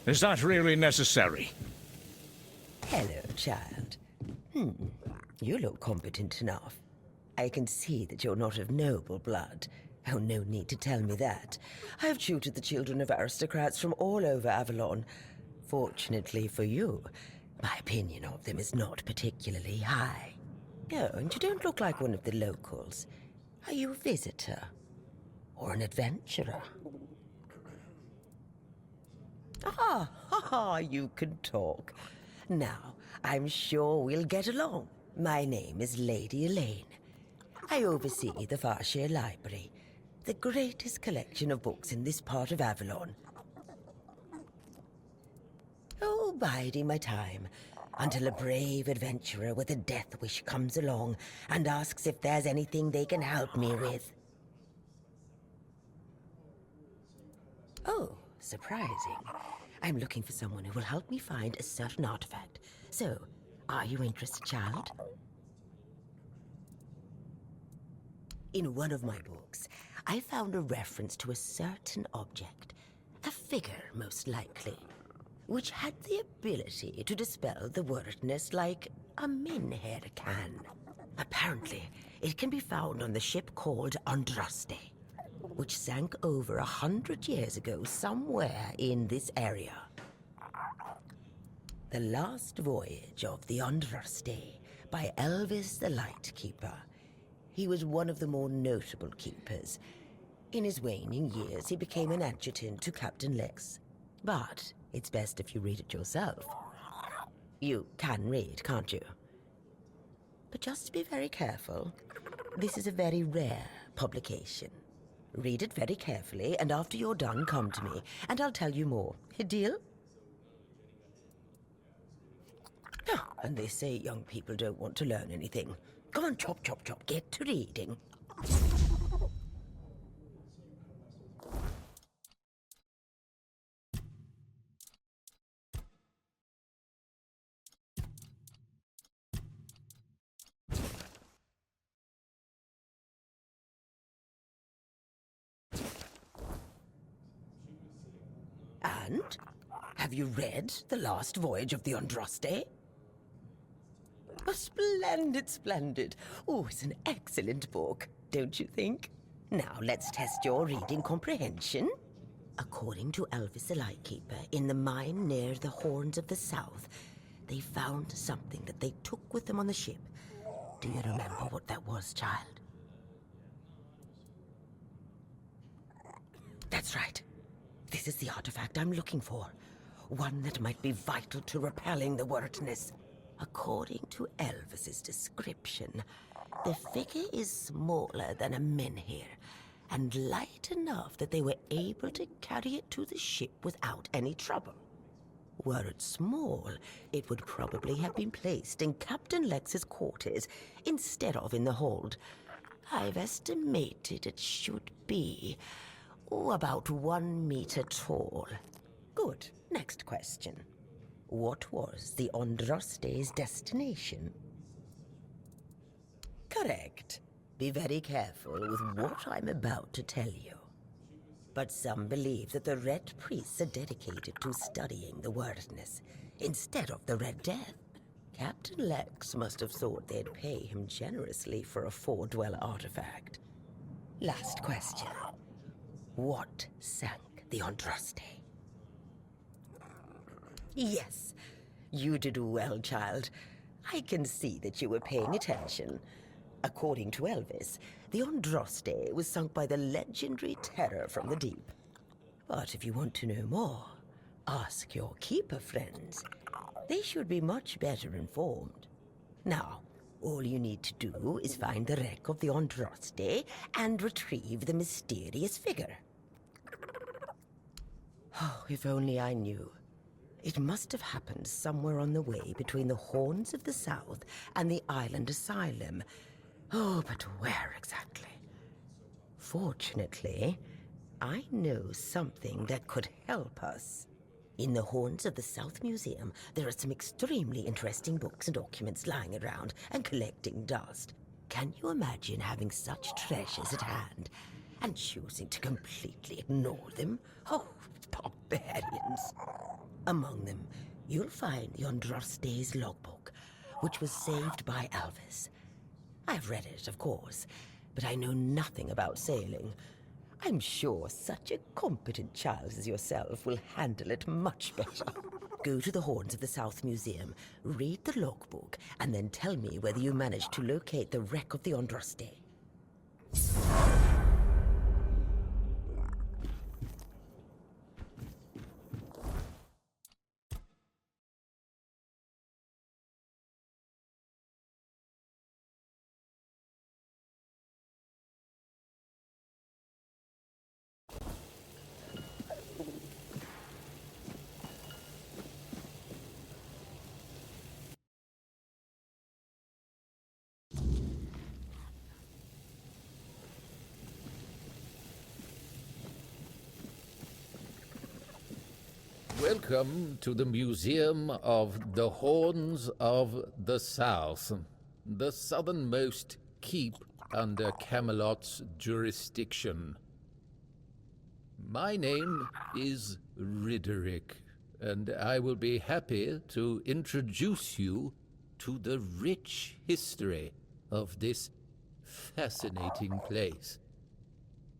Is that really necessary? Hello, child. You look competent enough. I can see that you're not of noble blood. Oh, no need to tell me that. I've tutored the children of aristocrats from all over Avalon. Fortunately for you, my opinion of them is not particularly high. Oh, and you don't look like one of the locals. Are you a visitor? Or an adventurer? You can talk. Now, I'm sure we'll get along. My name is Lady Elaine. I oversee the Farshire Library, the greatest collection of books in this part of Avalon. Oh, biding my time, until a brave adventurer with a death wish comes along and asks if there's anything they can help me with. Oh, surprising. I'm looking for someone who will help me find a certain artifact. So, are you interested, child? In one of my books, I found a reference to a certain object, a figure most likely, which had the ability to dispel the wordness like a minhair can. Apparently, it can be found on the ship called Andraste, which sank over 100 years ago somewhere in this area. The Last Voyage of the Andraste by Elvis the Lightkeeper. He was one of the more notable keepers. In his waning years, he became an adjutant to Captain Lex. But it's best if you read it yourself. You can read, can't you? But just be very careful. This is a very rare publication. Read it very carefully, and after you're done, come to me, and I'll tell you more. A deal? And they say young people don't want to learn anything. Come on, chop, chop, chop, get to reading. And? Have you read The Last Voyage of the Andraste? Oh, splendid, splendid. Oh, it's an excellent book, don't you think? Now, let's test your reading comprehension. According to Elvis the Lightkeeper, in the mine near the Horns of the South, they found something that they took with them on the ship. Do you remember what that was, child? That's right. This is the artifact I'm looking for. One that might be vital to repelling the wordness. According to Elvis's description, the figure is smaller than a menhir, and light enough that they were able to carry it to the ship without any trouble. Were it small, it would probably have been placed in Captain Lex's quarters instead of in the hold. I've estimated it should be about 1 meter tall. Good. Next question. What was the Andraste's destination? Correct. Be very careful with what I'm about to tell you. But some believe that the Red Priests are dedicated to studying the wordness instead of the Red Death. Captain Lex must have thought they'd pay him generously for a four-dweller artifact. Last question. What sank the Andraste? Yes, you did well, child. I can see that you were paying attention. According to Elvis, the Andraste was sunk by the legendary terror from the deep. But if you want to know more, ask your keeper friends. They should be much better informed. Now, all you need to do is find the wreck of the Andraste and retrieve the mysterious figure. Oh, if only I knew. It must have happened somewhere on the way between the Horns of the South and the Island Asylum. Oh, but where exactly? Fortunately, I know something that could help us. In the Horns of the South Museum, there are some extremely interesting books and documents lying around and collecting dust. Can you imagine having such treasures at hand and choosing to completely ignore them? Oh, barbarians. Among them, you'll find the Andraste's logbook, which was saved by Alvis. I've read it, of course, but I know nothing about sailing. I'm sure such a competent child as yourself will handle it much better. Go to the Horns of the South Museum, read the logbook, and then tell me whether you managed to locate the wreck of the Andraste. Welcome to the Museum of the Horns of the South, the southernmost keep under Camelot's jurisdiction. My name is Ridderick, and I will be happy to introduce you to the rich history of this fascinating place.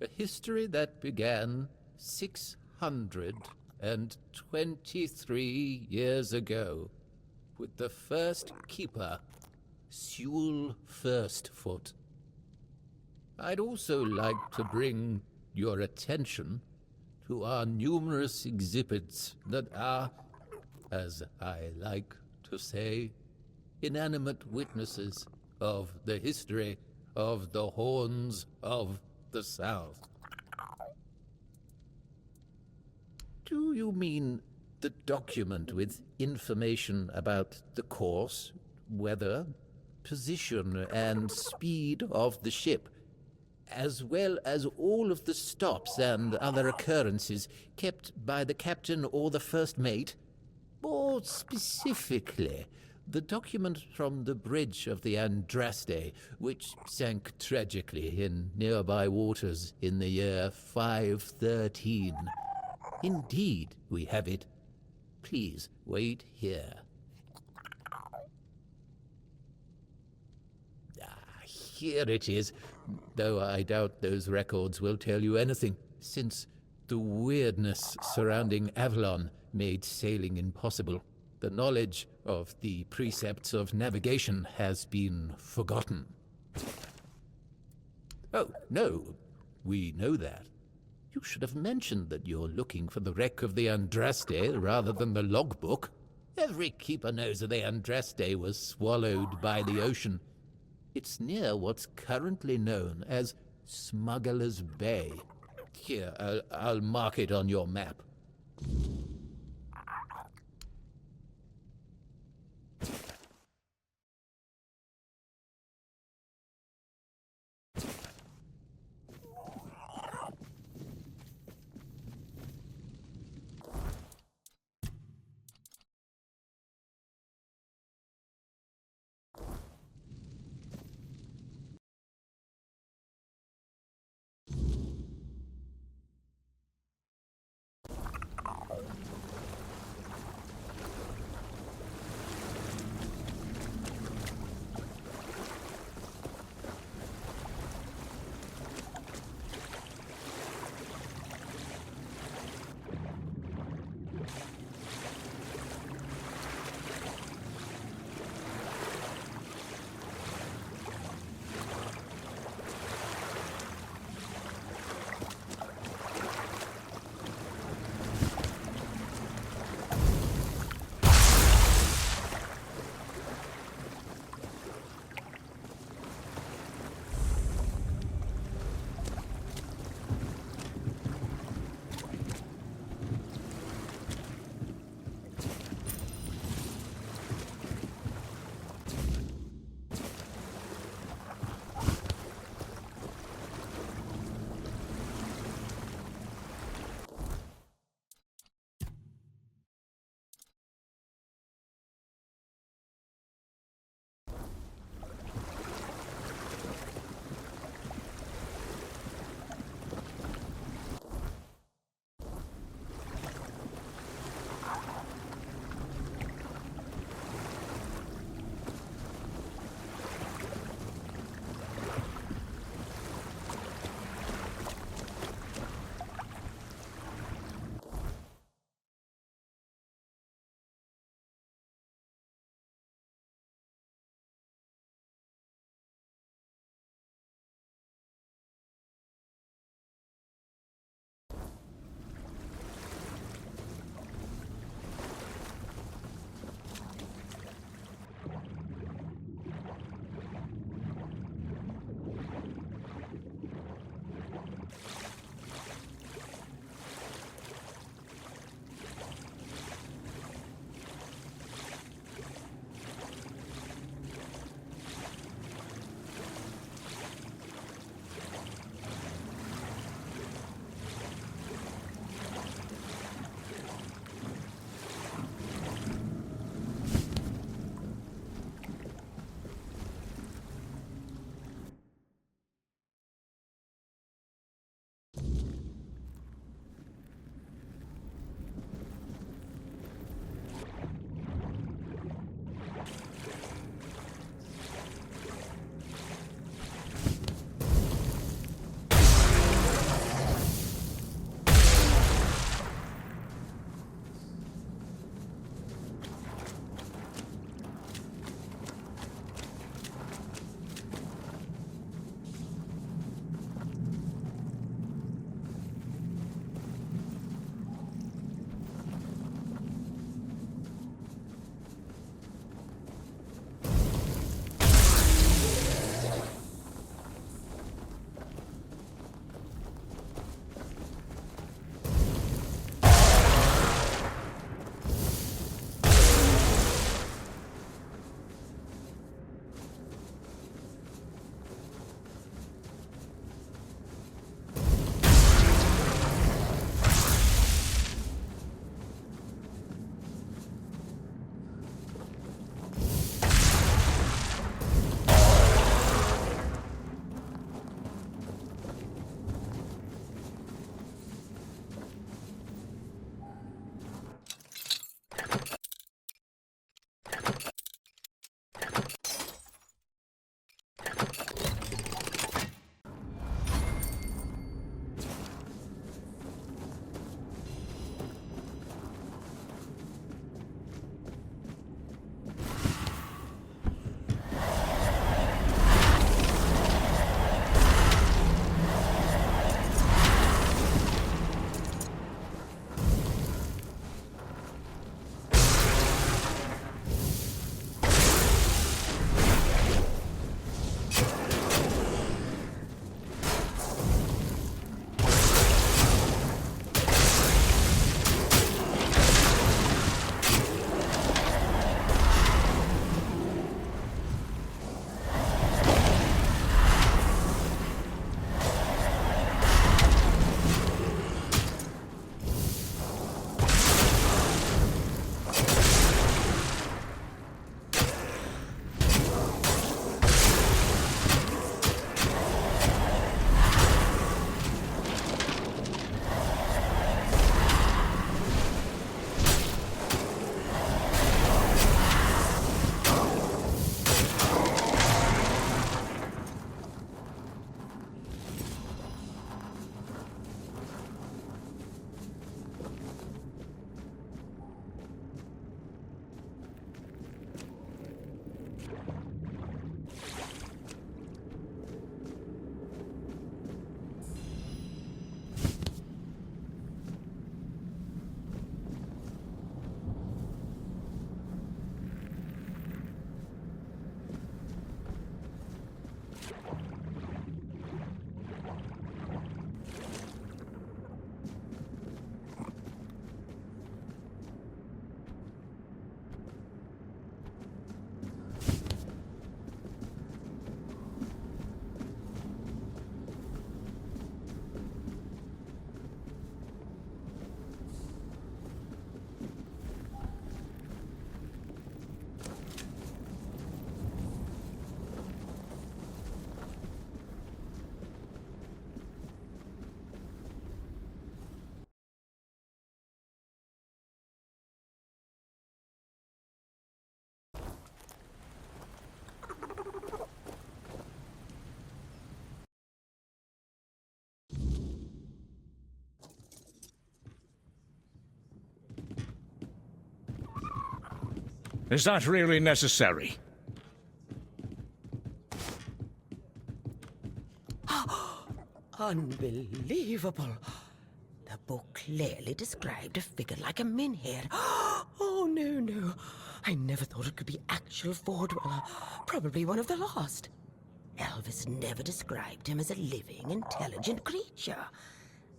A history that began 623 years ago with the first keeper, Sewell Firstfoot. I'd also like to bring your attention to our numerous exhibits that are, as I like to say, inanimate witnesses of the history of the Horns of the South. Do you mean the document with information about the course, weather, position, and speed of the ship, as well as all of the stops and other occurrences kept by the captain or the first mate? More specifically, the document from the bridge of the Andraste, which sank tragically in nearby waters in the year 513. Indeed, we have it. Please wait here. Here it is, though I doubt those records will tell you anything, since the weirdness surrounding Avalon made sailing impossible. The knowledge of the precepts of navigation has been forgotten. Oh, no, we know that. You should have mentioned that you're looking for the wreck of the Andraste rather than the logbook. Every keeper knows that the Andraste was swallowed by the ocean. It's near what's currently known as Smuggler's Bay. Here, I'll mark it on your map. Is that really necessary? Unbelievable. The book clearly described a figure like a menhir. Oh, no. I never thought it could be actual Ford Dweller. Probably one of the last. Elvis never described him as a living, intelligent creature.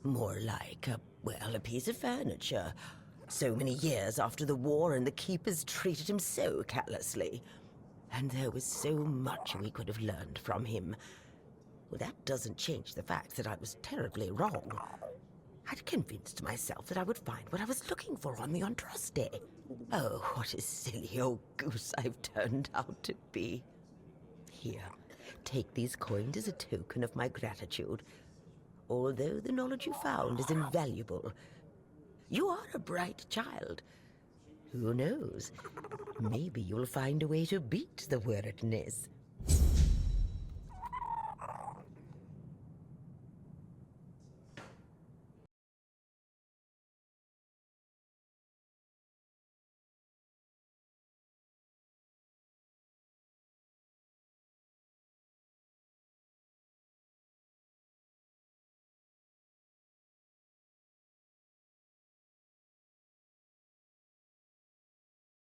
More like a piece of furniture. So many years after the war, and the keepers treated him so callously. And there was so much we could have learned from him. Well, that doesn't change the fact that I was terribly wrong. I'd convinced myself that I would find what I was looking for on the Andraste. Oh, what a silly old goose I've turned out to be. Here, take these coins as a token of my gratitude. Although the knowledge you found is invaluable, you are a bright child. Who knows? Maybe you'll find a way to beat the wordness.